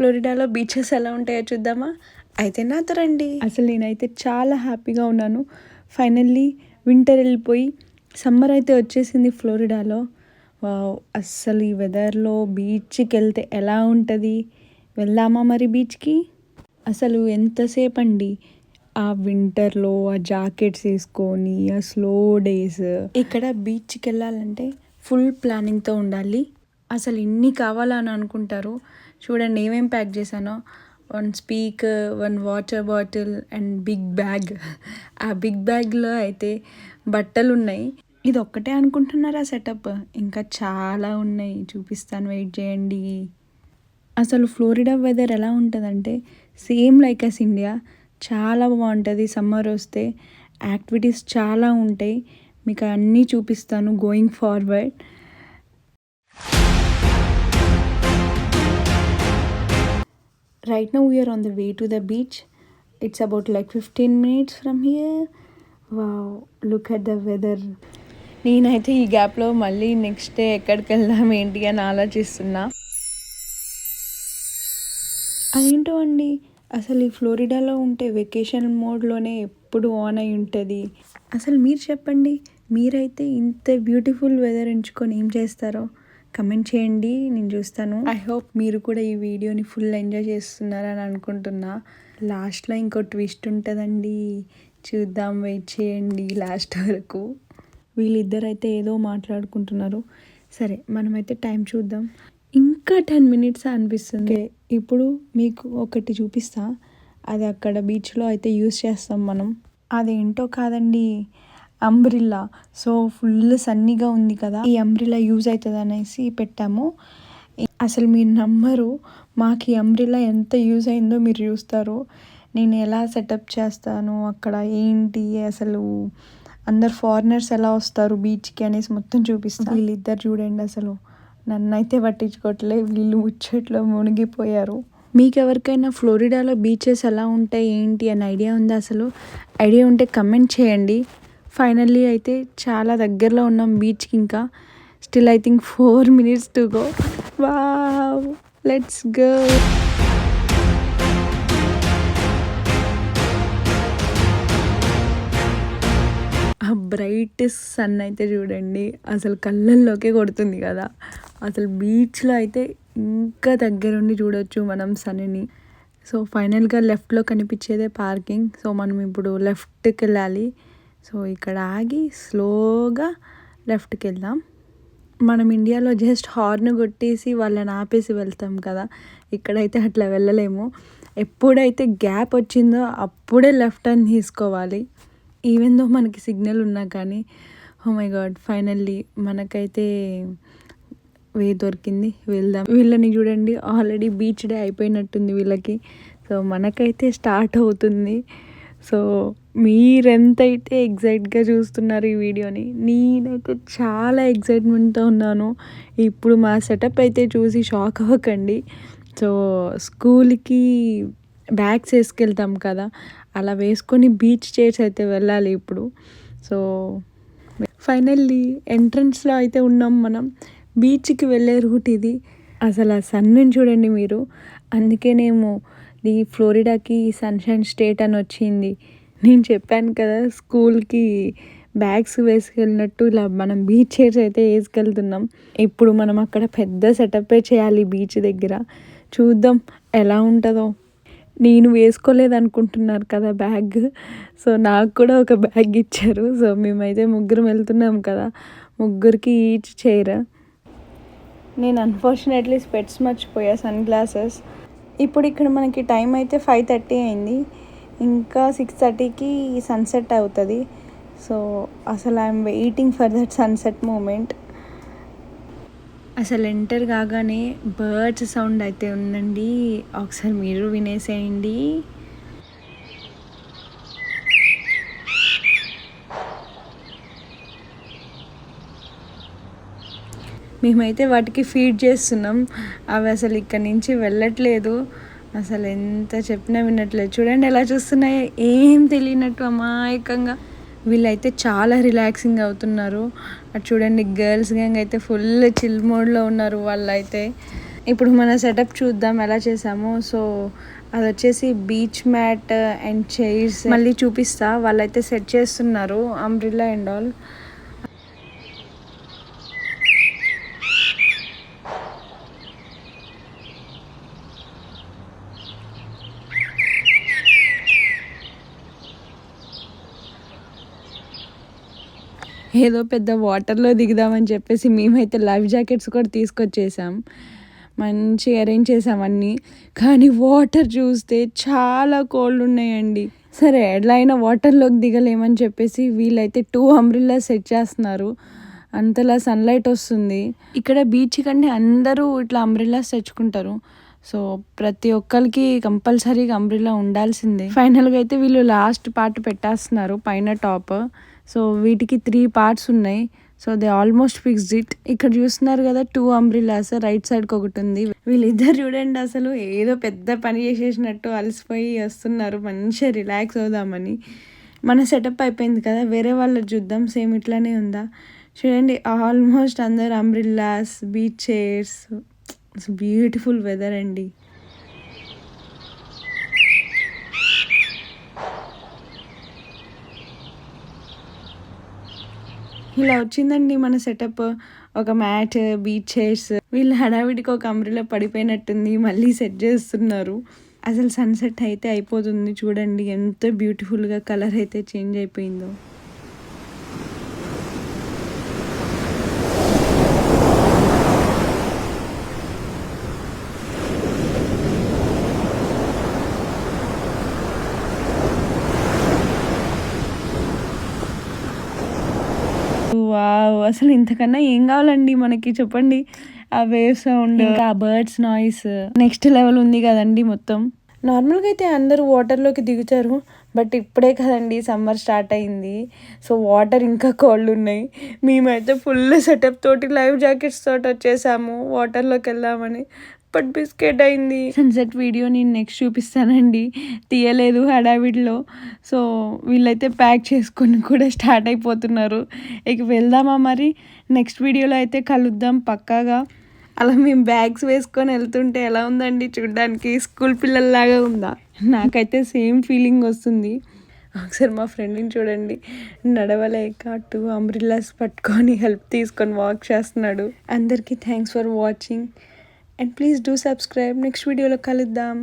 ఫ్లోరిడాలో beaches ఎలా ఉంటాయో చూద్దామా? అయితే నాతో రండి. అసలు నేనైతే చాలా హ్యాపీగా ఉన్నాను. ఫైనల్లీ వింటర్ వెళ్ళిపోయి సమ్మర్ అయితే వచ్చేసింది ఫ్లోరిడాలో. వావ్! అస్సలు ఈ వెదర్లో బీచ్కి వెళ్తే ఎలా ఉంటుంది? వెళ్దామా మరి బీచ్కి? అసలు ఎంతసేపు అండి ఆ వింటర్లో ఆ జాకెట్స్ వేసుకొని ఆ స్లో డేస్. ఇక్కడ బీచ్కి వెళ్ళాలంటే ఫుల్ ప్లానింగ్తో ఉండాలి. అసలు ఇన్ని కావాలా అని అనుకుంటారు. చూడండి ఏమేం ప్యాక్ చేశానో. 1 speaker, 1 water bottle and big bag. ఆ బిగ్ బ్యాగ్లో అయితే బట్టలు ఉన్నాయి. ఇది ఒక్కటే అనుకుంటున్నారా సెటప్? ఇంకా చాలా ఉన్నాయి, చూపిస్తాను, వెయిట్ చేయండి. అసలు ఫ్లోరిడా వెదర్ ఎలా ఉంటుందంటే సేమ్ లైక్ అస్ ఇండియా. చాలా బాగుంటుంది. సమ్మర్ వస్తే యాక్టివిటీస్ చాలా ఉంటాయి. మీకు అన్నీ చూపిస్తాను going forward. Right now we are on the way to the beach. It's about like 15 minutes from here. Wow, look at the weather. నేనైతే ఈ గ్యాప్లో మళ్ళీ నెక్స్ట్ డే ఎక్కడికి వెళ్దాం ఏంటి అని ఆలోచిస్తున్నా. అదేంటో అండి, అసలు ఈ ఫ్లోరిడాలో ఉంటే వెకేషన్ మోడ్లోనే ఎప్పుడు ఆన్ అయి ఉంటుంది. అసలు మీరు చెప్పండి, మీరైతే ఇంత బ్యూటిఫుల్ వెదర్ ఎంచుకొని ఏం చేస్తారో కమెంట్ చేయండి, నేను చూస్తాను. ఐ హోప్ మీరు కూడా ఈ వీడియోని ఫుల్ ఎంజాయ్ చేస్తున్నారని అనుకుంటున్నా. లాస్ట్లో ఇంకో ట్విస్ట్ ఉంటుందండి, చూద్దాం, వెయిట్ చేయండి లాస్ట్ వరకు. వీళ్ళిద్దరైతే ఏదో మాట్లాడుకుంటున్నారు. సరే మనమైతే టైం చూద్దాం. ఇంకా 10 మినిట్స్ అనిపిస్తుంది. ఇప్పుడు మీకు ఒకటి చూపిస్తా, అది అక్కడ బీచ్లో అయితే యూస్ చేస్తాం మనం. అదేంటో కాదండి, అంబ్రిల్లా. సో ఫుల్ సన్నీగా ఉంది కదా, ఈ అంబ్రిల్లా యూజ్ అవుతుంది అనేసి పెట్టాము. అసలు మీరు నమ్మరు, మాకు ఈ అంబ్రిల్లా ఎంత యూజ్ అయిందో మీరు చూస్తారు. నేను ఎలా సెటప్ చేస్తాను అక్కడ ఏంటి, అసలు అందరు ఫారినర్స్ ఎలా వస్తారు బీచ్కి అనేసి మొత్తం చూపిస్తాను. వీళ్ళిద్దరు చూడండి, అసలు నన్నైతే పట్టించుకోవట్లే, వీళ్ళు ముచ్చట్లో మునిగిపోయారు. మీకు ఎవరికైనా ఫ్లోరిడాలో బీచెస్ ఎలా ఉంటాయి ఏంటి అని ఐడియా ఉందా? అసలు ఐడియా ఉంటే కమెంట్ చేయండి. ఫైనల్లీ అయితే చాలా దగ్గరలో ఉన్నాం బీచ్కి. ఇంకా still I think 4 minutes to go. Wow, let's go. ఆ బ్రైట్ సన్ అయితే చూడండి, అసలు కళ్ళల్లోకే కొడుతుంది కదా. అసలు బీచ్లో అయితే ఇంకా దగ్గరుండి చూడొచ్చు మనం సన్ని. సో ఫైనల్గా లెఫ్ట్లో కనిపించేదే పార్కింగ్. సో మనం ఇప్పుడు లెఫ్ట్కి వెళ్ళాలి. సో ఇక్కడ ఆగి స్లోగా లెఫ్ట్కి వెళ్దాం. మనం ఇండియాలో జస్ట్ హార్న్ కొట్టేసి వాళ్ళని ఆపేసి వెళ్తాం కదా, ఇక్కడైతే అట్లా వెళ్ళలేము. ఎప్పుడైతే గ్యాప్ వచ్చిందో అప్పుడే లెఫ్ట్ టర్న్ తీసుకోవాలి, ఈవెన్ దో మనకి సిగ్నల్ ఉన్నా కానీ. ఓ మై గాడ్, ఫైనల్లీ మనకైతే వే దొరికింది, వెళ్దాం. వీళ్ళని చూడండి, ఆల్రెడీ బీచ్ డే అయిపోయినట్టుంది వీళ్ళకి. సో మనకైతే స్టార్ట్ అవుతుంది. సో మీరెంతైతే ఎగ్జైట్గా చూస్తున్నారు ఈ వీడియోని, నేనైతే చాలా ఎగ్జైట్మెంట్తో ఉన్నాను. ఇప్పుడు మా సెటప్ అయితే చూసి షాక్ అవ్వకండి. సో స్కూల్కి బ్యాగ్స్ వేసుకెళ్తాం కదా, అలా వేసుకొని బీచ్ చైర్స్ అయితే వెళ్ళాలి ఇప్పుడు. సో ఫైనల్లీ ఎంట్రన్స్లో అయితే ఉన్నాం మనం. బీచ్కి వెళ్ళే రూట్ ఇది. అసలు ఆ సన్ని చూడండి మీరు, అందుకేనేమో ఈ ఫ్లోరిడాకి సన్షైన్ స్టేట్ అని వచ్చింది. నేను చెప్పాను కదా, స్కూల్కి బ్యాగ్స్ వేసుకెళ్ళినట్టు ఇలా మనం బీచ్ చైర్స్ అయితే వేసుకెళ్తున్నాం. ఇప్పుడు మనం అక్కడ పెద్ద సెటప్పే చేయాలి బీచ్ దగ్గర. చూద్దాం ఎలా ఉంటుందో. నేను వేసుకోలేదు అనుకుంటున్నారు కదా బ్యాగ్, సో నాకు కూడా ఒక బ్యాగ్ ఇచ్చారు. సో మేమైతే ముగ్గురం వెళ్తున్నాం కదా, ముగ్గురికి ఈచ్ చైర్. నేను అన్ఫార్చునేట్లీ స్పెట్స్ మర్చిపోయా, సన్ గ్లాసెస్. ఇప్పుడు ఇక్కడ మనకి టైం అయితే 5:30 అయింది. ఇంకా 6:30కి సన్సెట్ అవుతుంది. సో అసలు I'm waiting for that sunset moment. అసలు ఎంటర్ కాగానే బర్డ్స్ సౌండ్ అయితే ఉందండి, ఒకసారి మీరు వినేసేయండి. మేమైతే వాటికి ఫీడ్ చేస్తున్నాం. అవి అసలు ఇక్కడ నుంచి వెళ్ళట్లేదు, అసలు ఎంత చెప్పినా వినట్లేదు. చూడండి ఎలా చూస్తున్నాయి, ఏం తెలియనట్టు అమాయకంగా. వీళ్ళైతే చాలా రిలాక్సింగ్ అవుతున్నారు. అటు చూడండి, గర్ల్స్ గ్యాంగ్ అయితే ఫుల్ చిల్ మోడ్లో ఉన్నారు వాళ్ళైతే. ఇప్పుడు మన సెటప్ చూద్దాం ఎలా చేసామో. సో అది వచ్చేసి బీచ్ మ్యాట్ అండ్ చైర్స్ మళ్ళీ చూపిస్తా. వాళ్ళైతే సెట్ చేస్తున్నారు అంబ్రిల్లా అండ్ ఆల్. ఏదో పెద్ద వాటర్లో దిగుదామని చెప్పేసి మేమైతే లైఫ్ జాకెట్స్ కూడా తీసుకొచ్చేసాం. మంచిగా అరేంజ్ చేసాం అన్నీ. కానీ వాటర్ చూస్తే చాలా కోల్డ్ ఉన్నాయండి. సరే ఎట్లా అయినా వాటర్లోకి దిగలేమని చెప్పేసి వీళ్ళైతే 2 అంబ్రిల్లా సెట్ చేస్తున్నారు. అంతలా సన్లైట్ వస్తుంది. ఇక్కడ బీచ్ కంటే అందరూ ఇట్లా అంబ్రిల్లాస్ తెచ్చుకుంటారు. సో ప్రతి ఒక్కరికి కంపల్సరీగా అంబ్రిల్లా ఉండాల్సిందే. ఫైనల్గా అయితే వీళ్ళు లాస్ట్ పార్ట్ పెట్టేస్తున్నారు పైన టాప్. సో వీటికి 3 పార్ట్స్ ఉన్నాయి. So they almost fixed it. ఇక్కడ చూస్తున్నారు కదా 2 అంబ్రిల్లాస్, రైట్ సైడ్కి ఒకటి ఉంది. వీళ్ళిద్దరు చూడండి అసలు ఏదో పెద్ద పని చేసేసినట్టు అలసిపోయి వస్తున్నారు మంచిగా రిలాక్స్ అవుదామని. మన సెటప్ అయిపోయింది కదా, వేరే వాళ్ళకి చూద్దాం సేమ్ ఇట్లానే ఉందా. చూడండి ఆల్మోస్ట్ అందరు umbrellas, beach chairs, beautiful weather అండి. ఇలా వచ్చిందండి మన సెటప్. ఒక మ్యాట్, బీచ్ చైర్స్. వీళ్ళు హడావిడికి ఒక అంబ్రిల్లా పడిపోయినట్టుంది, మళ్ళీ సెట్ చేస్తున్నారు. అసలు సన్సెట్ అయితే అయిపోతుంది చూడండి ఎంత బ్యూటిఫుల్గా కలర్ అయితే చేంజ్ అయిపోయిందో. వావ్! అసలు ఇంతకన్నా ఏం కావాలండి మనకి చెప్పండి. ఆ వేవ్ సౌండ్, ఇంకా ఆ బర్డ్స్ నాయిస్ నెక్స్ట్ లెవెల్ ఉంది కదండి మొత్తం. నార్మల్గా అయితే అందరూ వాటర్లోకి దిగుతారు, బట్ ఇప్పుడే కదండి సమ్మర్ స్టార్ట్ అయింది. సో వాటర్ ఇంకా కోల్డ్ ఉన్నాయి. మేమైతే ఫుల్ సెటప్ తోటి లైవ్ జాకెట్స్ తోటి వచ్చేసాము వాటర్లోకి వెళ్దామని. బట్ బిస్కెట్ అయింది. సన్సెట్ వీడియో నేను నెక్స్ట్ చూపిస్తానండి, తీయలేదు హడావిడిలో. సో వీళ్ళైతే ప్యాక్ చేసుకొని కూడా స్టార్ట్ అయిపోతున్నారు. ఇక వెళ్దామా మరి. నెక్స్ట్ వీడియోలో అయితే కలుద్దాం పక్కాగా. అలా మేము బ్యాగ్స్ వేసుకొని వెళ్తుంటే ఎలా ఉందండి చూడ్డానికి, స్కూల్ పిల్లల్లాగా ఉందా? నాకైతే సేమ్ ఫీలింగ్ వస్తుంది. ఒకసారి మా ఫ్రెండ్ని చూడండి, నడవలేక 2 అంబ్రిల్లాస్ పట్టుకొని హెల్ప్ తీసుకొని వాక్ చేస్తున్నాడు. అందరికీ thanks for watching and please do subscribe. Next వీడియోలో కలుద్దాం.